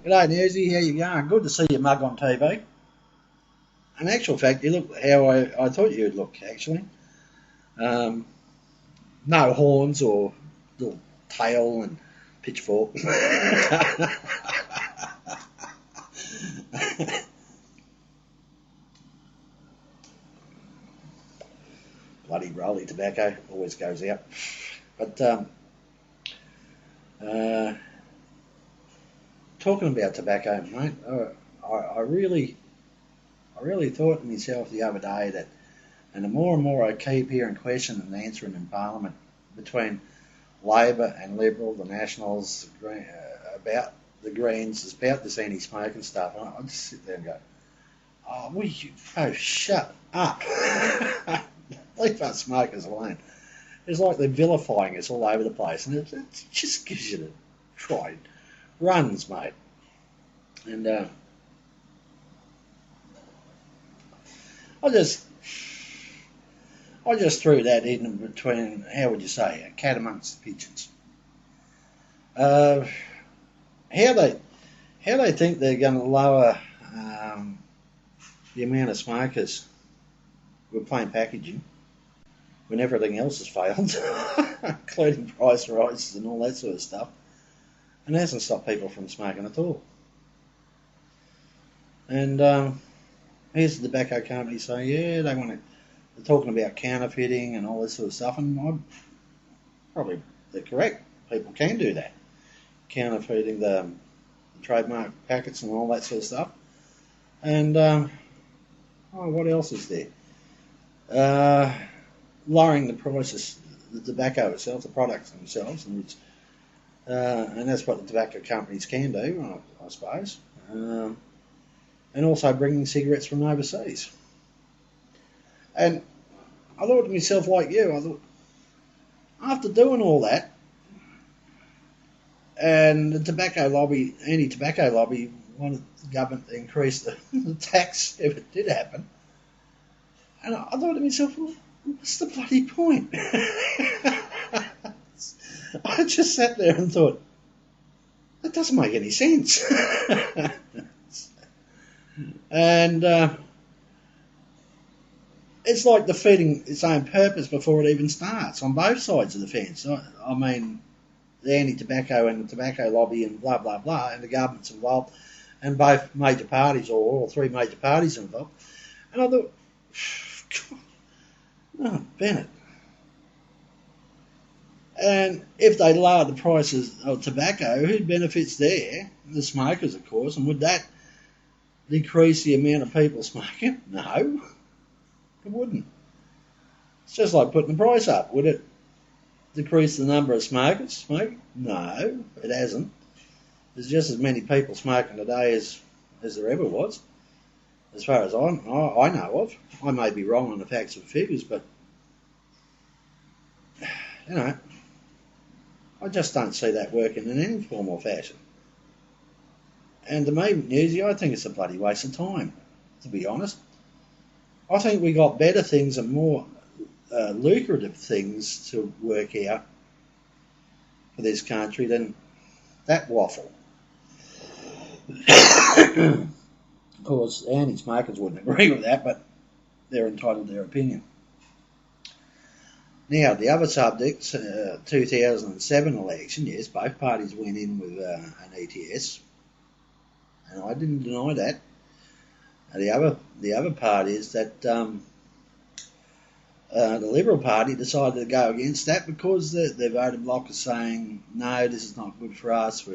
G'day Newsy, how you going? Good to see your mug on TV. In actual fact, you look how I thought you'd look, actually. Um, no horns or little tail and pitchfork. Bloody rolly tobacco always goes out. But talking about tobacco, mate, I really thought to myself the other day that, and the more I keep hearing questions and answering in Parliament between Labor and Liberal, the Nationals, about the Greens, about this anti-smoking stuff, and I just sit there and go, shut up. Leave us smokers alone. It's like they're vilifying us all over the place, and it just gives you the try runs, mate. And I just threw that in between, how would you say, a cat amongst the pigeons. How they think they're going to lower the amount of smokers with plain packaging when everything else has failed, including price rises and all that sort of stuff, and it hasn't stopped people from smoking at all. And here's the tobacco company saying, yeah, they're talking about counterfeiting and all this sort of stuff, and they're correct. People can do that, counterfeiting the trademark packets and all that sort of stuff. And what else is there? Lowering the prices, the tobacco itself, the products themselves, and that's what the tobacco companies can do, I suppose. And also bringing cigarettes from overseas. And I thought to myself, like you, I thought, after doing all that, and the anti-tobacco lobby wanted the government to increase the tax if it did happen, and I thought to myself, well, what's the bloody point? I just sat there and thought, that doesn't make any sense. And it's like defeating its own purpose before it even starts on both sides of the fence. I mean, the anti-tobacco and the tobacco lobby and blah, blah, blah, and the government's involved, and both major parties, or all three major parties involved. And I thought, God, Bennett. And if they lower the prices of tobacco, who benefits there? The smokers, of course, and would that decrease the amount of people smoking? No, it wouldn't. It's just like putting the price up. Would it decrease the number of smokers smoking? No, it hasn't. There's just as many people smoking today as there ever was, as far as I know of. I may be wrong on the facts and figures, but you know, I just don't see that working in any form or fashion. And to me, Newsy, I think it's a bloody waste of time, to be honest. I think we got better things and more lucrative things to work out for this country than that waffle. Of course, anti-smokers wouldn't agree with that, but they're entitled to their opinion. Now, the other subject, 2007 election, yes, both parties went in with an ETS, and I didn't deny that. The other part is that the Liberal Party decided to go against that because their voter bloc is saying, no, this is not good for us.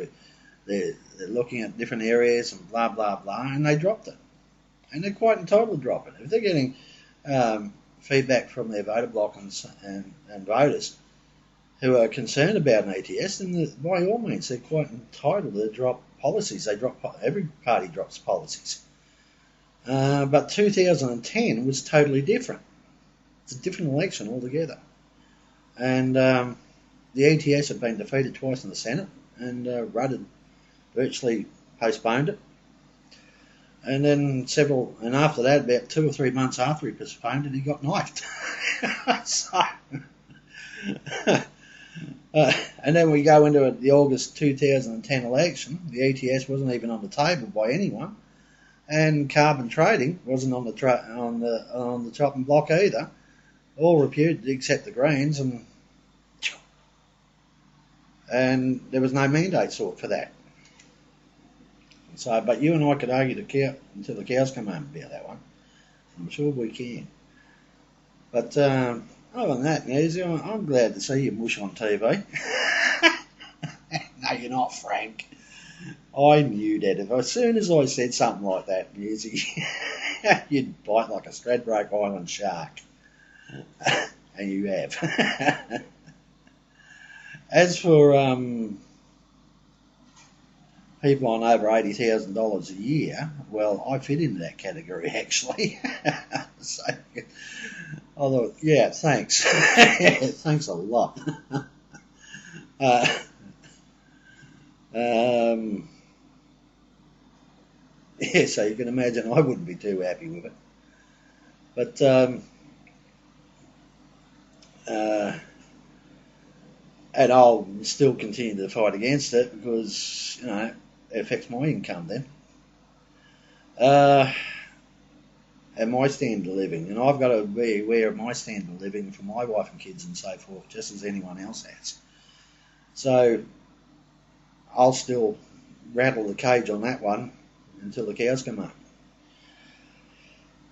They're looking at different areas and blah, blah, blah, and they dropped it. And they're quite entitled to drop it. If they're getting feedback from their voter bloc and voters who are concerned about an ETS, then by all means they're quite entitled to drop policies. Every party drops policies. But 2010 was totally different. It's a different election altogether. And the ETS had been defeated twice in the Senate, and Rudd had virtually postponed it. And then after that, about 2 or 3 months after he postponed it, he got knifed. So, And then we go into the August 2010 election. The ETS wasn't even on the table by anyone, and carbon trading wasn't on the chopping block either. All reputed except the Greens, and there was no mandate sought for that. So, but you and I could argue until the cows come home about that one. I'm sure we can. But other than that, Newsy, I'm glad to see you mush on TV. No, you're not, Frank. I knew that. As soon as I said something like that, Newsy, you'd bite like a Stradbroke Island shark. And you have. As for people on over $80,000 a year, well, I fit into that category actually. So I thought, yeah, thanks. Thanks a lot. Yeah, so you can imagine I wouldn't be too happy with it. But and I'll still continue to fight against it because, it affects my income then. And my standard of living. And I've got to be aware of my standard of living for my wife and kids and so forth, just as anyone else has. So I'll still rattle the cage on that one until the cows come home.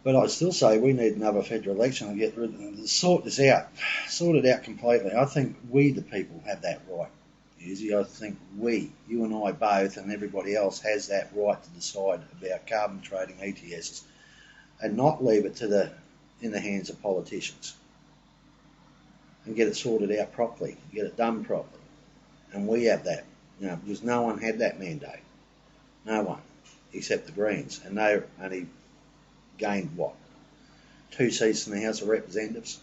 But I still say we need another federal election to sort this out, sort it out completely. I think we, the people, have that right. I think we, you and I both, and everybody else has that right to decide about carbon trading ETS, and not leave it in the hands of politicians, and get it sorted out properly, get it done properly. And we have that, because no one had that mandate, no one, except the Greens, and they only gained 2 seats in the House of Representatives,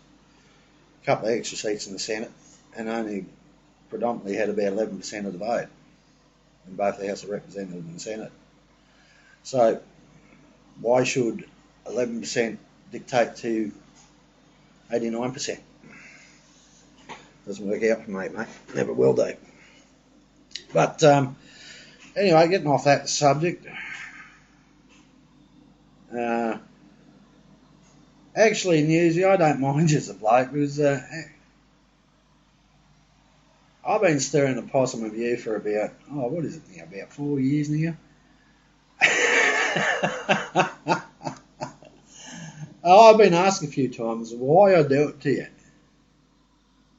a couple of extra seats in the Senate, and only predominantly had about 11% of the vote in both the House of Representatives and the Senate. So why should 11% dictate to 89%? Doesn't work out for me, mate. Never will do. But anyway, getting off that subject. Actually, Newsy, I don't mind you as a bloke because I've been stirring the possum with you for about, what is it now, about 4 years now? I've been asked a few times why I do it to you.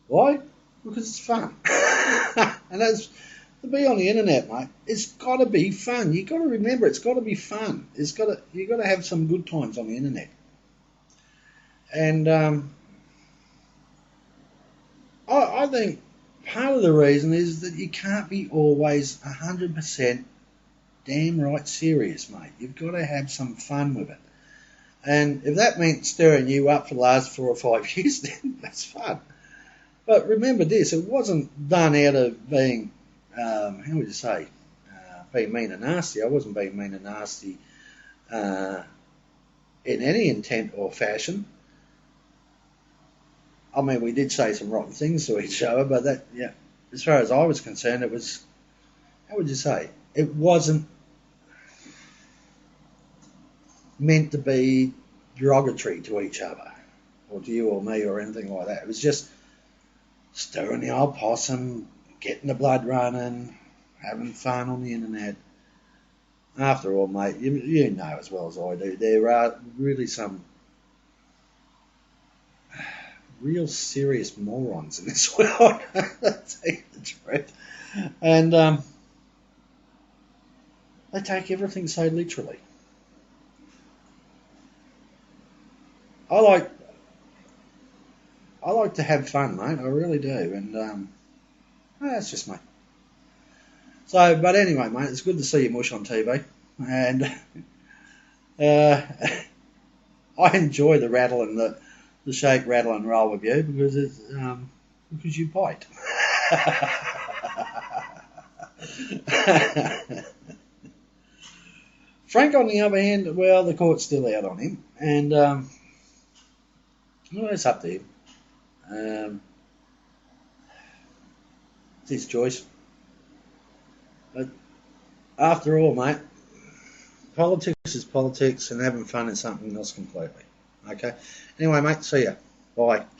Why? Because it's fun. And that's, to be on the internet, mate, it's got to be fun. You've got to remember it's got to be fun. You've got to have some good times on the internet. And I think part of the reason is that you can't be always 100% damn right serious, mate. You've got to have some fun with it. And if that meant stirring you up for the last 4 or 5 years, then that's fun. But remember this, it wasn't done out of being, how would you say, being mean and nasty. I wasn't being mean and nasty in any intent or fashion. I mean, we did say some rotten things to each other, but that, as far as I was concerned, it was, how would you say, it wasn't meant to be derogatory to each other, or to you or me or anything like that. It was just stirring the old possum, getting the blood running, having fun on the internet. After all, mate, you know as well as I do, there are really some real serious morons in this world, to tell you the truth. And they take everything so literally. I like to have fun, mate. I really do, and that's just me. So, but anyway, mate, it's good to see you mush on TV, and I enjoy the rattle and the shake, rattle, and roll with you because it's because you bite. Frank, on the other hand, well, the court's still out on him, and well, it's up to him. It's his choice. But after all, mate, politics is politics, and having fun is something else completely. Okay? Anyway, mate, see ya. Bye.